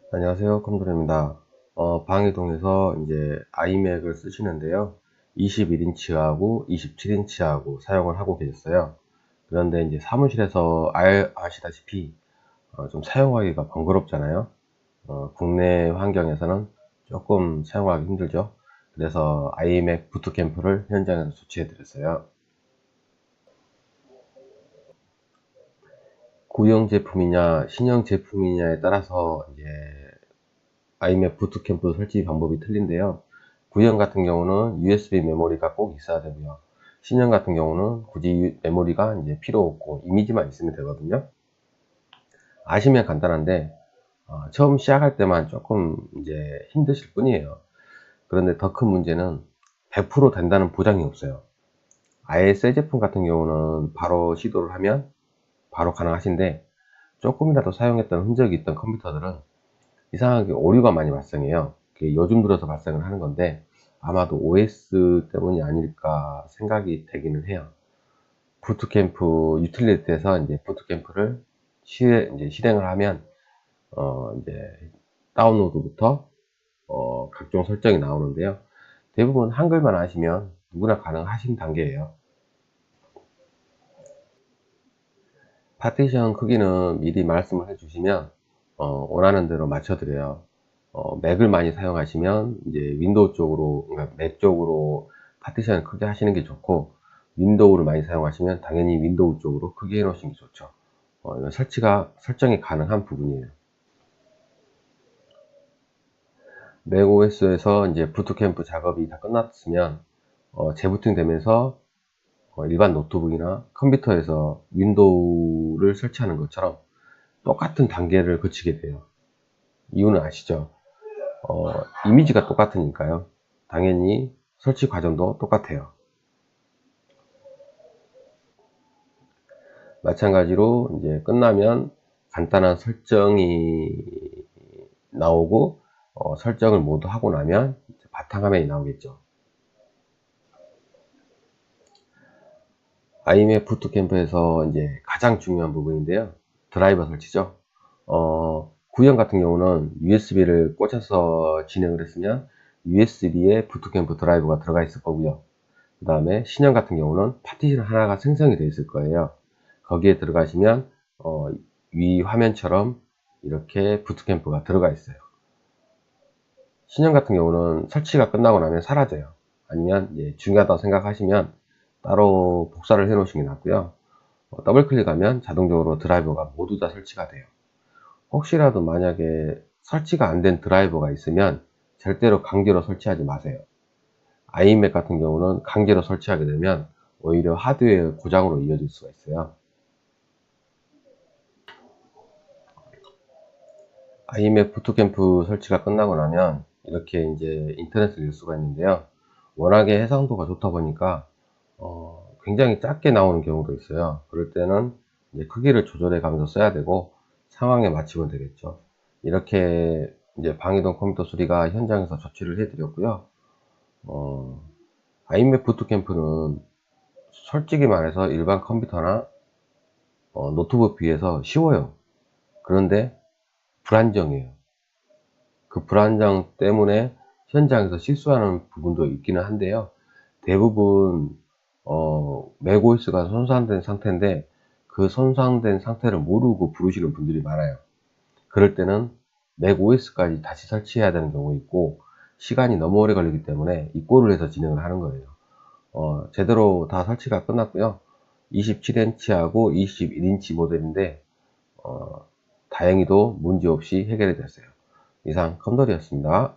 안녕하세요, 컴퓨터입니다. 방이동에서 이제 아이맥을 쓰시는데요. 21인치하고 27인치하고 사용을 하고 계셨어요. 그런데 이제 사무실에서 아시다시피 좀 사용하기가 번거롭잖아요. 국내 환경에서는 조금 사용하기 힘들죠. 그래서 아이맥 부트캠프를 현장에서 조치해 드렸어요. 구형 제품이냐 신형 제품이냐에 따라서 이제 아이맥 부트캠프 설치 방법이 틀린데요. 구형 같은 경우는 USB 메모리가 꼭 있어야 되고요. 신형 같은 경우는 굳이 메모리가 이제 필요 없고 이미지만 있으면 되거든요. 아시면 간단한데 처음 시작할 때만 조금 이제 힘드실 뿐이에요. 그런데 더 큰 문제는 100% 된다는 보장이 없어요. 아예 새 제품 같은 경우는 바로 시도를 하면 바로 가능하신데, 조금이라도 사용했던 흔적이 있던 컴퓨터들은 이상하게 오류가 많이 발생해요. 그게 요즘 들어서 발생을 하는 건데 아마도 OS 때문이 아닐까 생각이 되기는 해요. 부트캠프 유틸리티에서 이제 부트캠프를 이제 실행을 하면 이제 다운로드부터 각종 설정이 나오는데요. 대부분 한글만 아시면 누구나 가능하신 단계예요. 파티션 크기는 미리 말씀을 해주시면 원하는 대로 맞춰드려요. 맥을 많이 사용하시면 이제 윈도우 쪽으로, 그러니까 맥 쪽으로 파티션 크게 하시는 게 좋고, 윈도우를 많이 사용하시면 당연히 윈도우 쪽으로 크게 해 놓으시는 게 좋죠. 이건 설정이 가능한 부분이에요. 맥OS에서 이제 부트캠프 작업이 다 끝났으면 재부팅 되면서 일반 노트북이나 컴퓨터에서 윈도우를 설치하는 것처럼 똑같은 단계를 거치게 돼요. 이유는 아시죠? 어, 이미지가 똑같으니까요. 당연히 설치 과정도 똑같아요. 마찬가지로 이제 끝나면 간단한 설정이 나오고, 설정을 모두 하고 나면 바탕화면이 나오겠죠. 아이맥 부트캠프에서 이제 가장 중요한 부분인데요. 드라이버 설치죠. 구형 같은 경우는 USB를 꽂아서 진행을 했으면 USB에 부트캠프 드라이버가 들어가 있을 거고요. 그 다음에 신형 같은 경우는 파티션 하나가 생성이 되어 있을 거예요. 거기에 들어가시면 위 화면처럼 이렇게 부트캠프가 들어가 있어요. 신형 같은 경우는 설치가 끝나고 나면 사라져요. 아니면 중요하다고 생각하시면 따로 복사를 해 놓으시는 게 낫고요. 더블 클릭하면 자동적으로 드라이버가 모두 다 설치가 돼요. 혹시라도 만약에 설치가 안 된 드라이버가 있으면 절대로 강제로 설치하지 마세요. 아이맥 같은 경우는 강제로 설치하게 되면 오히려 하드웨어 고장으로 이어질 수가 있어요. 아이맥 부트캠프 설치가 끝나고 나면 이렇게 이제 인터넷을 열 수가 있는데요. 워낙에 해상도가 좋다 보니까 굉장히 작게 나오는 경우도 있어요. 그럴 때는 이제 크기를 조절해 가면서 써야 되고 상황에 맞추면 되겠죠. 이렇게 이제 방이동 컴퓨터 수리가 현장에서 조치를 해 드렸고요. 어, 아이맥 부트캠프는 솔직히 말해서 일반 컴퓨터나 노트북 비해서 쉬워요. 그런데 불안정해요. 그 불안정 때문에 현장에서 실수하는 부분도 있기는 한데요. 대부분 맥OS가 손상된 상태인데 그 손상된 상태를 모르고 부르시는 분들이 많아요. 그럴 때는 맥OS까지 다시 설치해야 되는 경우 있고, 시간이 너무 오래 걸리기 때문에 입고를 해서 진행을 하는 거예요. 제대로 다 설치가 끝났고요. 27인치하고 21인치 모델인데 다행히도 문제없이 해결이 됐어요. 이상 컴돌이었습니다.